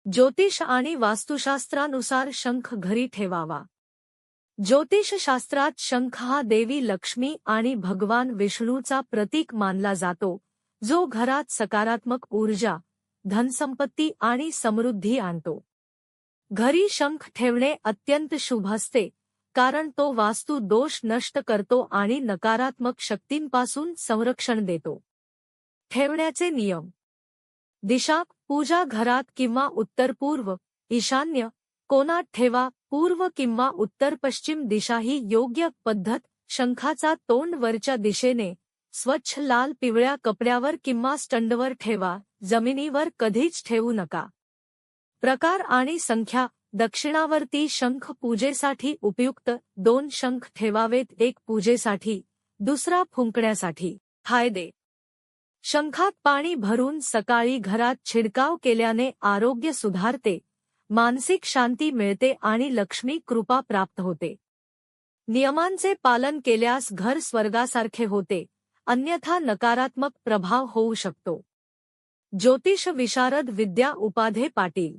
ज्योतिष आणि वास्तुशास्त्रानुसार शंख घरी ठेवावा। ज्योतिषशास्त्रात शंख हा देवी लक्ष्मी आणि भगवान विष्णूचा प्रतीक मानला जातो, जो घरात सकारात्मक ऊर्जा, धनसंपत्ती आणि समृद्धी आणतो। घरी शंख ठेवणे अत्यंत शुभ असते, कारण तो वास्तु दोष नष्ट करतो आणि नकारात्मक शक्तींपासून संरक्षण देतो। ठेवण्याचे नियम: दिशा: पूजा घरात किंवा उत्तर-पूर्व, ईशान्य कोनात ठेवा। पूर्व किंवा उत्तर-पश्चिम दिशा ही योग्य पद्धत। शंखाचा तोंड वरच्या दिशेने, स्वच्छ लाल पिवळ्या कपड्यावर किंवा स्टँडवर ठेवा, जमिनीवर कधीच ठेवू नका। प्रकार आणि संख्या: दक्षिणावर्ती शंख पूजेसाठी उपयुक्त, 2 शंख ठेवावेत, एक पूजेसाठी, दुसरा फुंकण्यासाठी। फायदे: शंखात पाणी भरून सकाळी घरात छिडकाव केल्याने आरोग्य सुधारते, मानसिक शांती मिळते आणि लक्ष्मी कृपा प्राप्त होते। नियमांचे पालन केल्यास घर स्वर्गासारखे होते, अन्यथा नकारात्मक प्रभाव होऊ शकतो। ज्योतिष विशारद विद्या उपाध्ये पाटील।